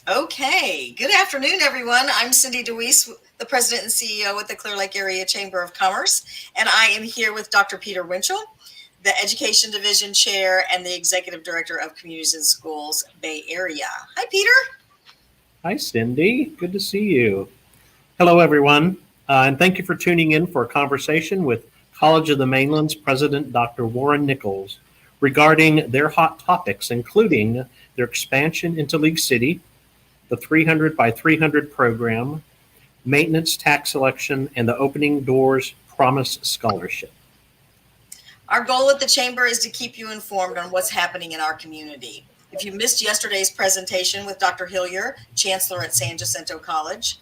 Okay, good afternoon, everyone. I'm Cindy DeWeese, the President and CEO at the Clear Lake Area Chamber of Commerce, and I am here with Dr. Peter Winchell, the Education Division Chair and the Executive Director of Communities and Schools, Bay Area. Hi, Peter. Hi, Cindy. Good to see you. Hello, everyone, and thank you for tuning in for a conversation with College of the Mainland's President Dr. Warren Nichols regarding their hot topics, including their expansion into League City, the 300 by 300 program, maintenance tax selection, and the Opening Doors Promise Scholarship. Our goal at the Chamber is to keep you informed on what's happening in our community. If you missed yesterday's presentation with Dr. Hillier, Chancellor at San Jacinto College,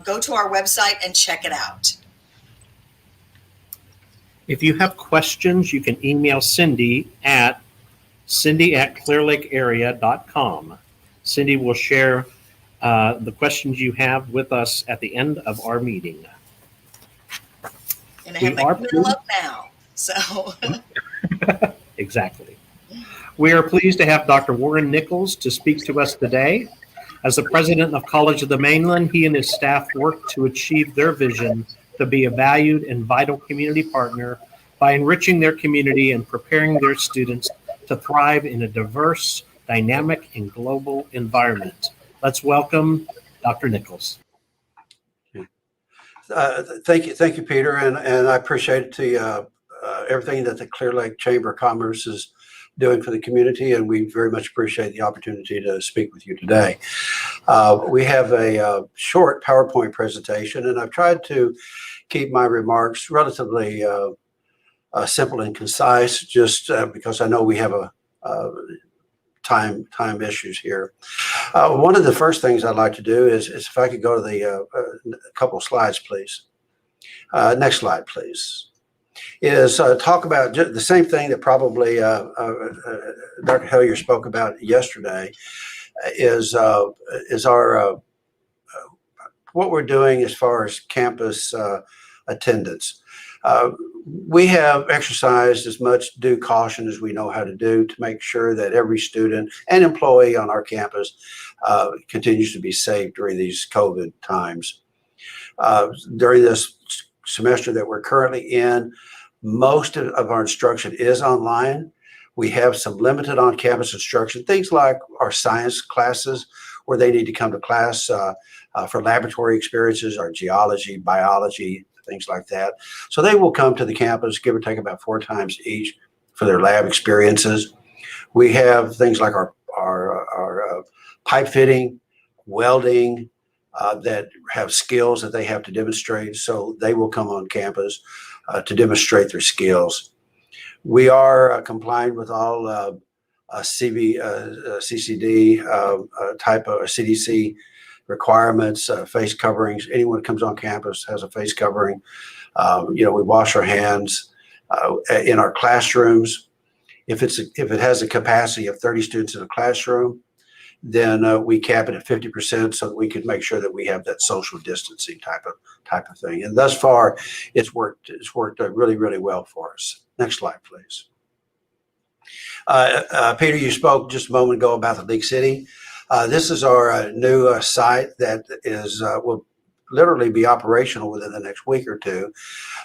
go to our website and check it out. If you have questions, you can email Cindy at cindy@clearlakearea.com. Cindy will share the questions you have with us at the end of our meeting. And I have my quill up now, so. Exactly. We are pleased to have Dr. Warren Nichols to speak to us today. As the president of College of the Mainland, he and his staff work to achieve their vision to be a valued and vital community partner by enriching their community and preparing their students to thrive in a diverse, dynamic, and global environment. Let's welcome Dr. Nichols. Thank you, Peter, and I appreciate everything that the Clear Lake Chamber of Commerce is doing for the community, and we very much appreciate the opportunity to speak with you today. We have a short PowerPoint presentation, and I've tried to keep my remarks relatively simple and concise, just because I know we have a time issues here. One of the first things I'd like to do is if I could go to the couple of slides, please. Next slide, please. Is talk about the same thing that probably Dr. Hillier spoke about yesterday. Is our what we're doing as far as campus attendance. We have exercised as much due caution as we know how to do to make sure that every student and employee on our campus continues to be safe during these COVID times. During this semester that we're currently in, most of our instruction is online. We have some limited on-campus instruction, things like our science classes where they need to come to class for laboratory experiences, our geology, biology, things like that. So they will come to the campus, give or take about 4 times each for their lab experiences. We have things like our pipe fitting, welding, that have skills that they have to demonstrate. So they will come on campus to demonstrate their skills. We are complying with all CCD type of CDC requirements, face coverings. Anyone who comes on campus has a face covering. We wash our hands in our classrooms. If it has a capacity of 30 students in a classroom, then we cap it at 50% so that we can make sure that we have that social distancing type of thing. And thus far, it's worked really, really well for us. Next slide, please. Peter, you spoke just a moment ago about the League City. This is our new site that will literally be operational within the next week or two.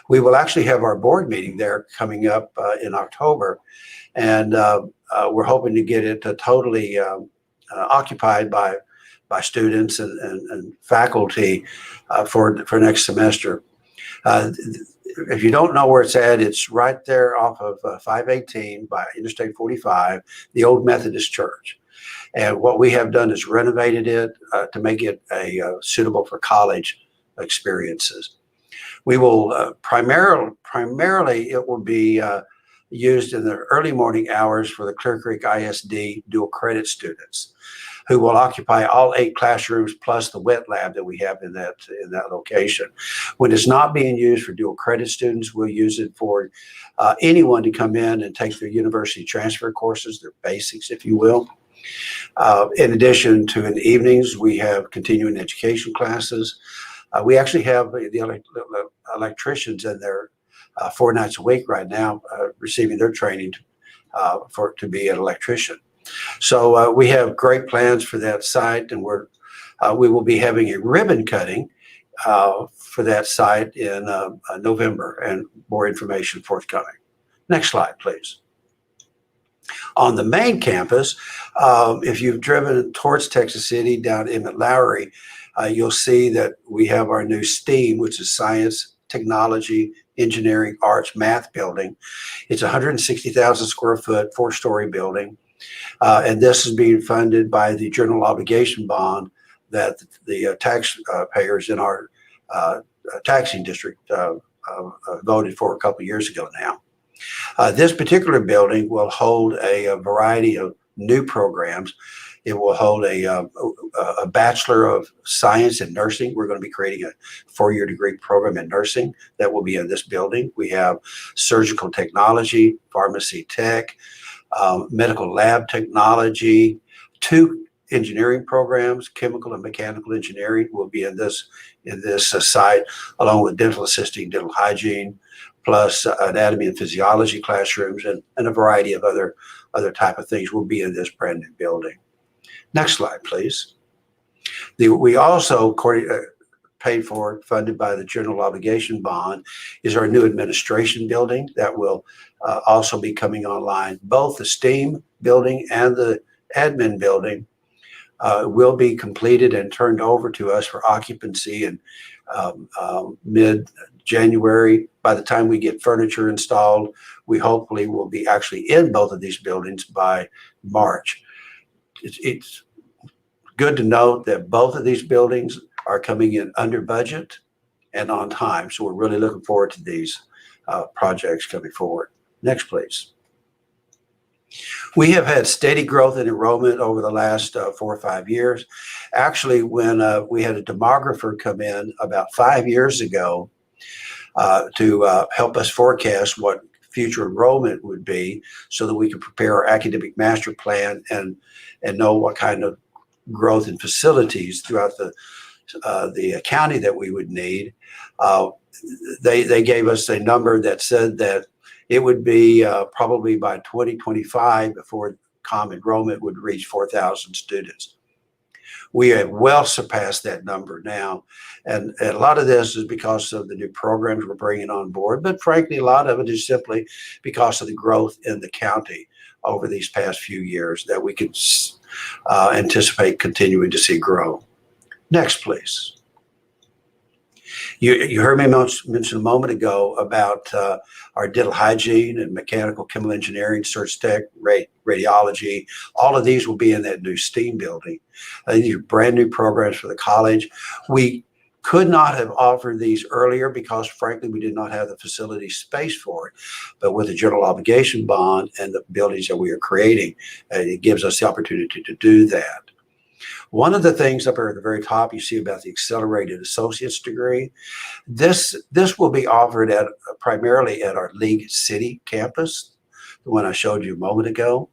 We will actually have our board meeting there coming up in October, and we're hoping to get it totally occupied by students and faculty for next semester. If you don't know where it's at, it's right there off of 518 by Interstate 45, the old Methodist Church. And what we have done is renovated it to make it suitable for college experiences. We will primarily it will be used in the early morning hours for the Clear Creek ISD dual credit students, who will occupy all 8 classrooms plus the wet lab that we have in that location. When it's not being used for dual credit students, we'll use it for anyone to come in and take their university transfer courses, their basics, if you will. In addition to in the evenings, we have continuing education classes. We actually have the electricians in there 4 nights a week right now receiving their training to be an electrician. So we have great plans for that site, and we will be having a ribbon cutting for that site in November, and more information forthcoming. Next slide, please. On the main campus, if you've driven towards Texas City down Emmett Lowry, you'll see that we have our new STEAM, which is Science, Technology, Engineering, Arts, Math building. It's 160,000 square foot, 4-story building. And this is being funded by the general obligation bond that the taxpayers in our taxing district voted for a couple of years ago now. This particular building will hold a variety of new programs. It will hold a Bachelor of Science in Nursing. We're going to be creating a 4-year degree program in nursing that will be in this building. We have surgical technology, pharmacy tech, medical lab technology, 2 engineering programs, chemical and mechanical engineering will be in this site, along with dental assisting, dental hygiene, plus anatomy and physiology classrooms, and a variety of other type of things will be in this brand new building. Next slide, please. We also paid for, funded by the general obligation bond, is our new administration building that will also be coming online. Both the STEAM building and the admin building will be completed and turned over to us for occupancy in mid-January. By the time we get furniture installed, we hopefully will be actually in both of these buildings by March. It's good to note that both of these buildings are coming in under budget and on time. So we're really looking forward to these projects coming forward. Next, please. We have had steady growth in enrollment over the last 4 or 5 years. Actually, when we had a demographer come in about 5 years ago to help us forecast what future enrollment would be so that we could prepare our academic master plan and know what kind of growth in facilities throughout the county that we would need. They gave us a number that said that it would be probably by 2025 before common enrollment would reach 4,000 students. We have well surpassed that number now. And a lot of this is because of the new programs we're bringing on board. But frankly, a lot of it is simply because of the growth in the county over these past few years that we could anticipate continuing to see grow. Next, please. You heard me mention a moment ago about our dental hygiene and mechanical chemical engineering, search tech, radiology. All of these will be in that new STEAM building. These are brand new programs for the college. We could not have offered these earlier because, frankly, we did not have the facility space for it. But with the general obligation bond and the buildings that we are creating, it gives us the opportunity to do that. One of the things up there at the very top you see about the accelerated associate's degree, this will be offered primarily at our League City campus, the one I showed you a moment ago.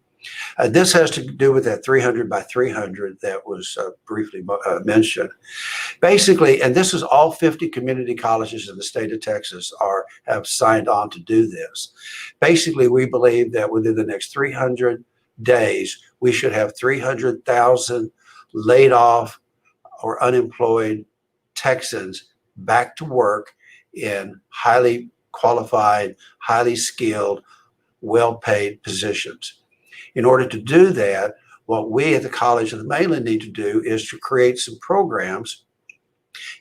This has to do with that 300 by 300 that was briefly mentioned. Basically, and this is all 50 community colleges in the state of Texas have signed on to do this. Basically, we believe that within the next 300 days, we should have 300,000 laid off or unemployed Texans back to work in highly qualified, highly skilled, well-paid positions. In order to do that, what we at the College of the Mainland need to do is to create some programs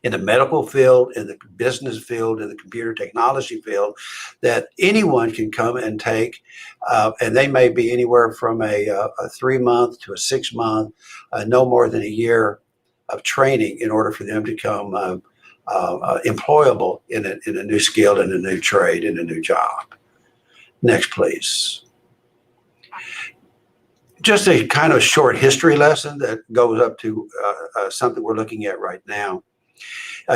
in the medical field, in the business field, in the computer technology field that anyone can come and take. And they may be anywhere from a 3-month to a 6-month, no more than a year of training in order for them to become employable in a new skill, in a new trade, in a new job. Next, please. Just a kind of short history lesson that goes up to something we're looking at right now.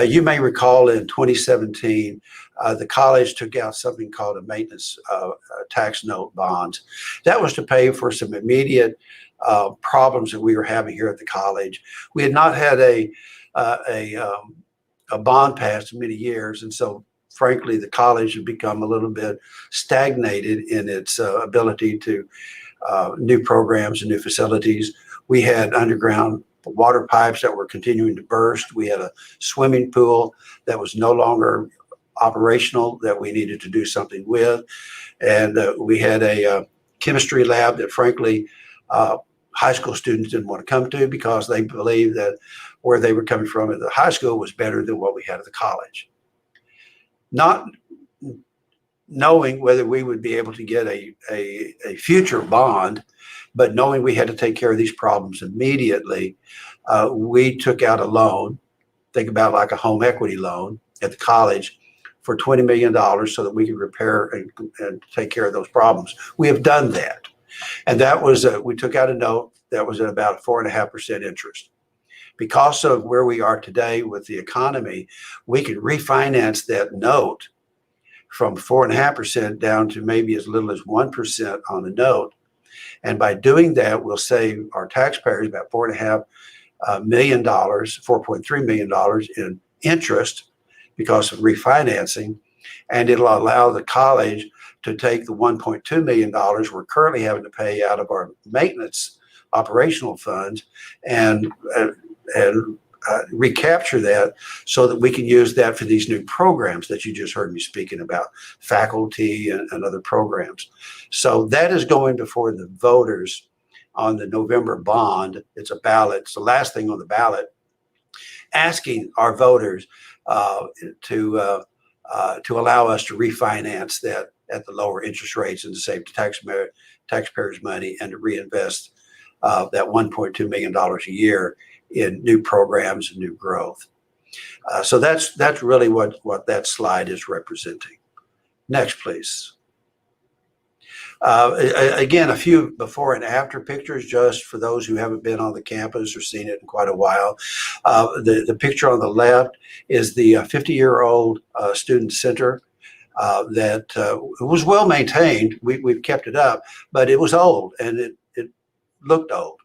You may recall in 2017, the college took out something called a maintenance tax note bonds. That was to pay for some immediate problems that we were having here at the college. We had not had a bond passed in many years, and so frankly, the college had become a little bit stagnated in its ability to new programs and new facilities. We had underground water pipes that were continuing to burst. We had a swimming pool that was no longer operational that we needed to do something with. And we had a chemistry lab that frankly high school students didn't want to come to because they believed that where they were coming from at the high school was better than what we had at the college. Not knowing whether we would be able to get a future bond, but knowing we had to take care of these problems immediately, we took out a loan, think about like a home equity loan at the college for $20 million so that we could repair and take care of those problems. We have done that. And that was, we took out a note that was at about 4.5% interest. Because of where we are today with the economy, we could refinance that note from 4.5% down to maybe as little as 1% on the note. And by doing that, we'll save our taxpayers about $4.5 million, $4.3 million in interest because of refinancing. And it'll allow the college to take the $1.2 million we're currently having to pay out of our maintenance operational funds and recapture that so that we can use that for these new programs that you just heard me speaking about, faculty and other programs. So that is going before the voters on the November bond. It's a ballot. It's the last thing on the ballot, asking our voters to allow us to refinance that at the lower interest rates and to save taxpayers money and to reinvest that $1.2 million a year in new programs and new growth. So that's really what that slide is representing. Next, please. Again, a few before and after pictures, just for those who haven't been on the campus or seen it in quite a while. The picture on the left is the 50-year-old student center that was well maintained. We've kept it up, but it was old and it looked old.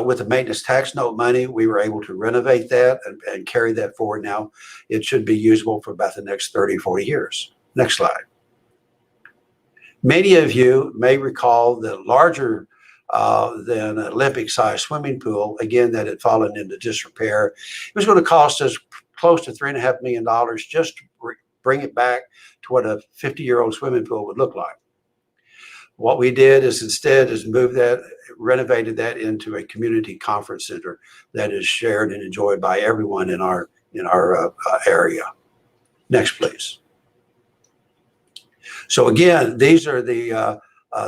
With the maintenance tax note money, we were able to renovate that and carry that forward. Now it should be usable for about the next 30, 40 years. Next slide. Many of you may recall the larger than Olympic-sized swimming pool, again, that had fallen into disrepair. It was going to cost us close to $3.5 million just to bring it back to what a 50-year-old swimming pool would look like. What we did is instead moved that, renovated that into a community conference center that is shared and enjoyed by everyone in our area. Next, please. So again, these are the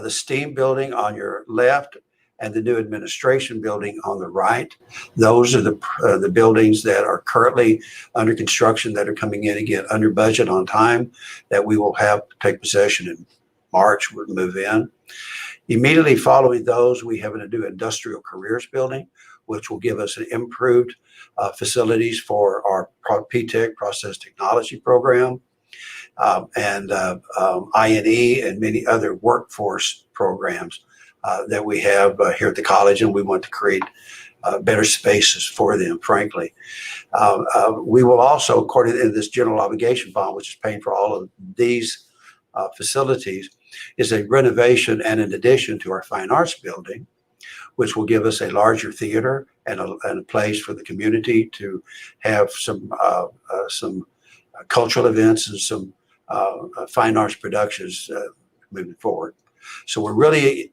STEAM building on your left and the new administration building on the right. Those are the buildings that are currently under construction that are coming in again under budget on time that we will have to take possession in March. We'll move in. Immediately following those, we have a new industrial careers building, which will give us an improved facilities for our PTech, process technology program, and I&E and many other workforce programs that we have here at the college, and we want to create better spaces for them, frankly. We will also, according to this general obligation bond, which is paying for all of these facilities, is a renovation and an addition to our fine arts building, which will give us a larger theater and a place for the community to have some cultural events and some fine arts productions moving forward. So we're really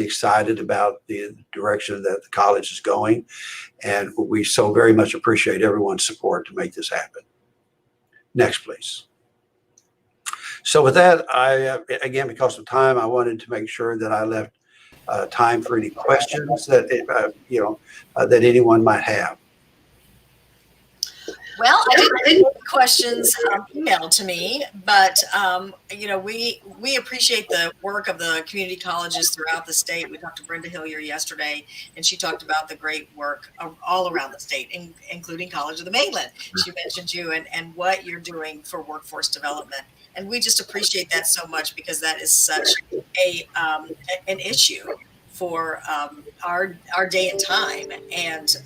excited about the direction that the college is going, and we so very much appreciate everyone's support to make this happen. Next, please. So with that, again, because of time, I wanted to make sure that I left time for any questions that that anyone might have. Well, I didn't get questions emailed to me, but we appreciate the work of the community colleges throughout the state. We talked to Brenda Hillier yesterday, and she talked about the great work all around the state, including College of the Mainland. She mentioned you and what you're doing for workforce development, and we just appreciate that so much because that is such an issue for our day and time. And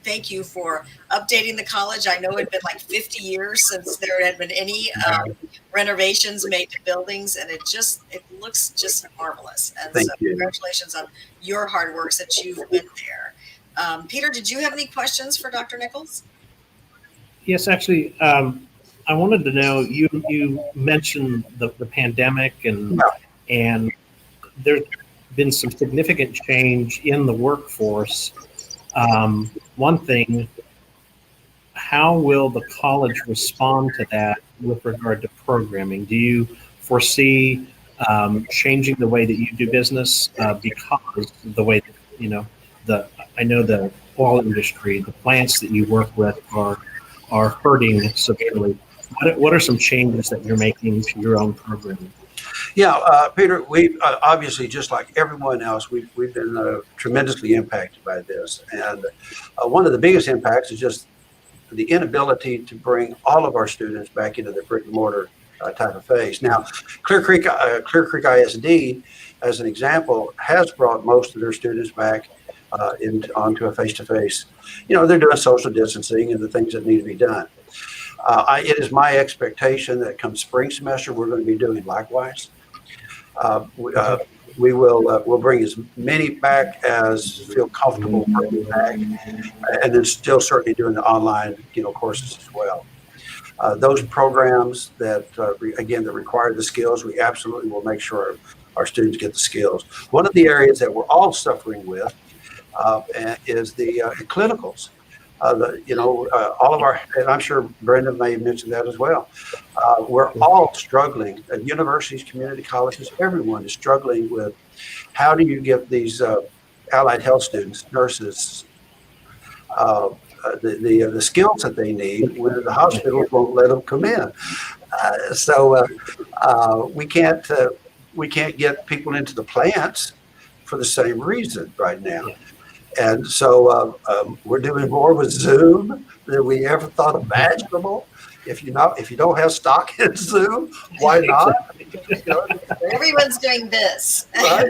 thank you for updating the college. I know it had been like 50 years since there had been any renovations made to buildings, and it looks just marvelous. And Thank so you. congratulations on your hard work since you've been there. Peter, did you have any questions for Dr. Nichols? Yes, actually, I wanted to know, you mentioned the pandemic and there's been some significant change in the workforce. One thing, how will the college respond to that with regard to programming? Do you foresee changing the way that you do business because the way that, I know the oil industry, the plants that you work with are hurting severely. What are some changes that you're making to your own programming? Yeah, Peter, we obviously, just like everyone else, we've been tremendously impacted by this. And one of the biggest impacts is just the inability to bring all of our students back into the brick and mortar type of phase. Now, Clear Creek ISD, as an example, has brought most of their students back onto a face-to-face. They're doing social distancing and the things that need to be done. It is my expectation that come spring semester, we're going to be doing likewise. We'll bring as many back as feel comfortable bringing back, and then still certainly doing the online, courses as well. Those programs that require the skills, we absolutely will make sure our students get the skills. One of the areas that we're all suffering with is the clinicals. All of our, and I'm sure Brenda may have mentioned that as well. We're all struggling. Universities, community colleges, everyone is struggling with how do you get these allied health students, nurses, the skills that they need when the hospitals won't let them come in. So we can't get people into the plants for the same reason right now. And so we're doing more with Zoom than we ever thought imaginable. If you don't have stock in Zoom, why not? Everyone's doing this. Right?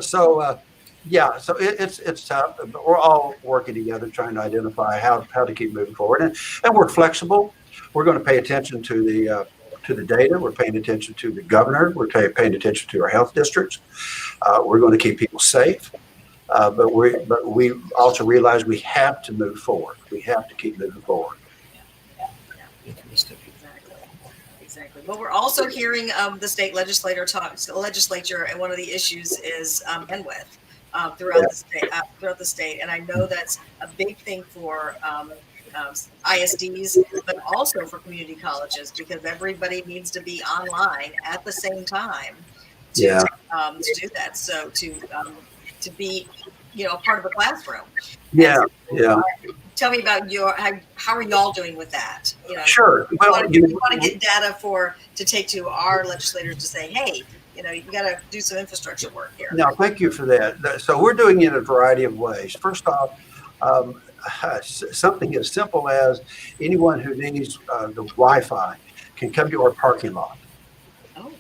So it's tough, but we're all working together trying to identify how to keep moving forward, and we're flexible. We're going to pay attention to the data. We're paying attention to the governor. We're paying attention to our health districts. We're going to keep people safe, but we also realize we have to move forward. We have to keep moving forward. Exactly. Well, we're also hearing the state legislature, and one of the issues is bandwidth throughout the state. And I know that's a big thing for ISDs, but also for community colleges, because everybody needs to be online at the same time to do that. So to be, part of a classroom. Tell me about how are y'all doing with that? Sure. Well, you want to get data to take to our legislators to say, hey, you got to do some infrastructure work here. No, thank you for that. So we're doing it in a variety of ways. First off, something as simple as anyone who needs the Wi-Fi can come to our parking lot. Oh.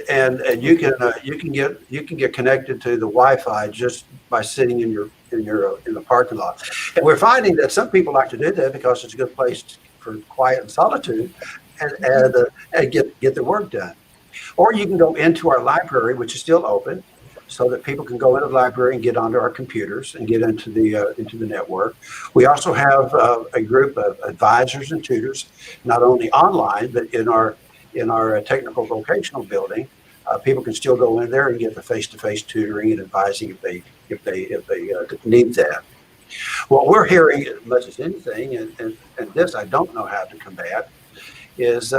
And you can get connected to the Wi-Fi just by sitting in the parking lot. And we're finding that some people like to do that because it's a good place for quiet and solitude, and get the work done. Or you can go into our library, which is still open, so that people can go into the library and get onto our computers and get into the network. We also have a group of advisors and tutors, not only online but in our technical vocational building. People can still go in there and get the face-to-face tutoring and advising if they need that. What we're hearing, as much as anything, and this I don't know how to combat, is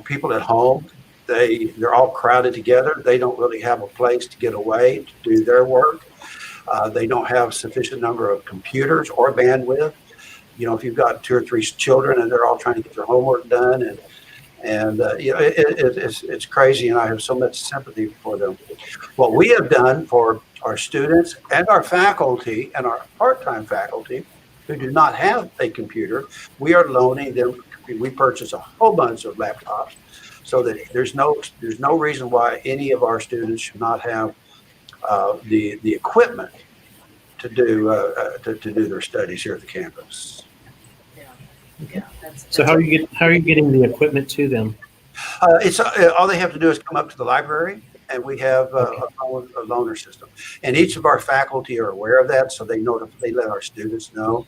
people at home, they're all crowded together. They don't really have a place to get away to do their work. They don't have sufficient number of computers or bandwidth. If you've got 2 or 3 children and they're all trying to get their homework done, and it's crazy, and I have so much sympathy for them. What we have done for our students and our faculty and our part-time faculty who do not have a computer, we are loaning them. We purchase a whole bunch of laptops, so that there's no reason why any of our students should not have the equipment to do their studies here at the campus. Yeah, that's So how are you getting the equipment to them? It's all they have to do is come up to the library, and we have a loaner system. And each of our faculty are aware of that, so they let our students know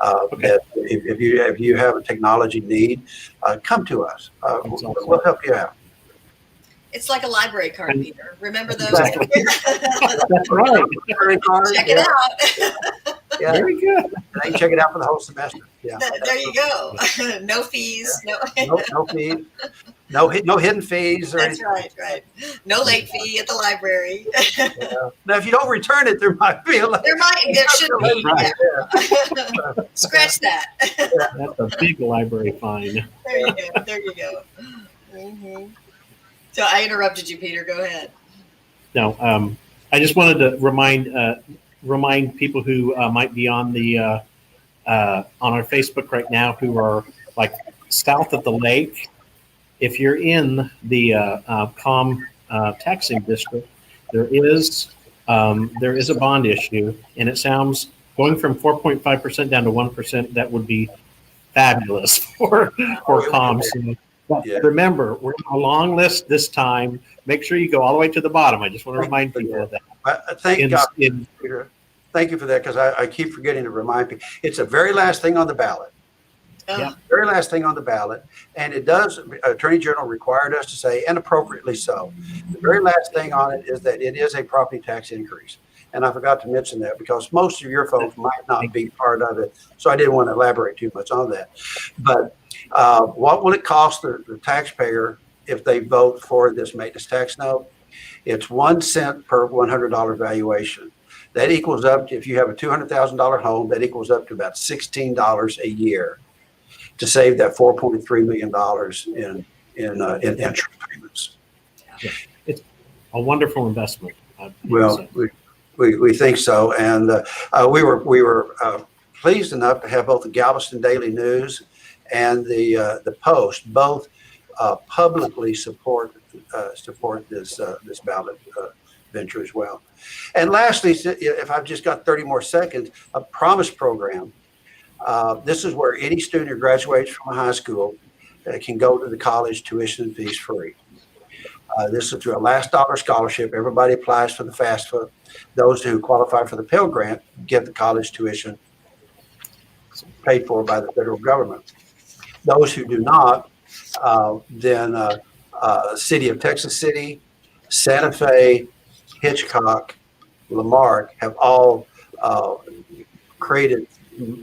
Okay. that if you have a technology need, come to us. Awesome. We'll help you out. It's like a library card, Peter. Remember those? Exactly. That's right. Library card, Check it out. Yeah, Very good. they can check it out for the whole semester. Yeah. There you go. No fees. No fees. No hidden fees or That's anything. right. No late fee at the library. Yeah. Now, if you don't return it, there might be a late. There should be. Right. Yeah. Scratch that. That's a big library fine. There you go. Mm-hmm. So I interrupted you, Peter. Go ahead. No, I just wanted to remind people who might be on our Facebook right now who are like south of the lake. If you're in the taxing district, there is a bond issue, and it sounds going from 4.5% down to 1%. That would be fabulous for COM. So, but remember, we're on a long list this time. Make sure you go all the way to the bottom. I just want to remind people of that. Thank God, Peter. Thank you for that, because I keep forgetting to remind people. It's the very last thing on the ballot. Yeah. Very last thing on the ballot. And it does, Attorney General required us to say, and appropriately so, the very last thing on it is that it is a property tax increase. And I forgot to mention that because most of your folks might not be part of it. So I didn't want to elaborate too much on that. But what will it cost the taxpayer if they vote for this maintenance tax note? It's 1 cent per $100 valuation. That equals up to, if you have a $200,000 home, that equals up to about $16 a year to save that $4.3 million in interest payments. Yeah. It's a wonderful investment. Well, we think so, and we were pleased enough to have both the Galveston Daily News and the Post both publicly support this ballot venture as well. And lastly, if I've just got 30 more seconds, a Promise program. This is where any student who graduates from high school can go to the college tuition and fees free. This is through a last dollar scholarship. Everybody applies for the FAFSA. Those who qualify for the Pell Grant get the college tuition paid for by the federal government. Those who do not, then City of Texas City, Santa Fe, Hitchcock, Lamarck have all created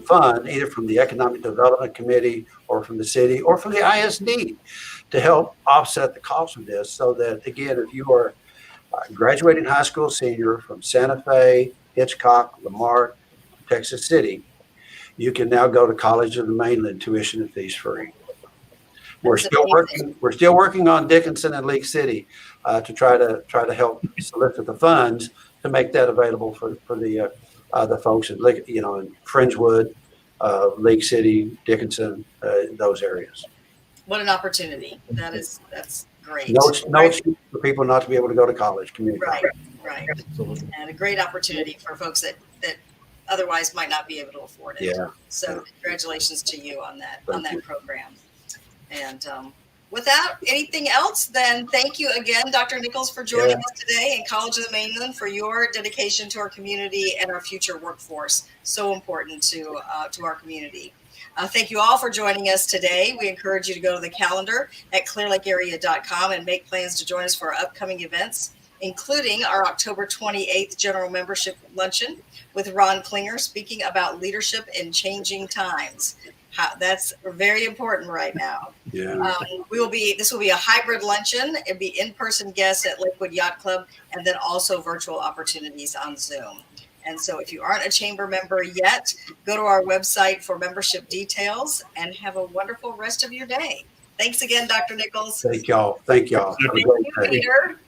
fund either from the Economic Development Committee or from the city or from the ISD to help offset the cost of this, so that, again, if you are a graduating high school senior from Santa Fe, Hitchcock, Lamarck, Texas City, you can now go to College of the Mainland tuition and fees free. We're still working on Dickinson and League City to try to help solicit the funds to make that available for the folks in in Fringewood, League City, Dickinson, those areas. What an opportunity! That's great. No excuse for people not to be able to go to college. Community. Right. And a great opportunity for folks that otherwise might not be able to afford it. Yeah. So congratulations to you on that program. And without anything else, then thank you again, Dr. Nichols, for joining us today, and College of the Mainland for your dedication to our community and our future workforce. So important to our community. Thank you all for joining us today. We encourage you to go to the calendar at clearlakearea.com and make plans to join us for our upcoming events, including our October 28th General Membership Luncheon with Ron Klinger speaking about leadership in changing times. That's very important right now. Yeah. This will be a hybrid luncheon. It'll be in-person guests at Lakewood Yacht Club, and then also virtual opportunities on Zoom. And so if you aren't a chamber member yet, go to our website for membership details, and have a wonderful rest of your day. Thanks again, Dr. Nichols. Thank y'all. Thank you, Peter.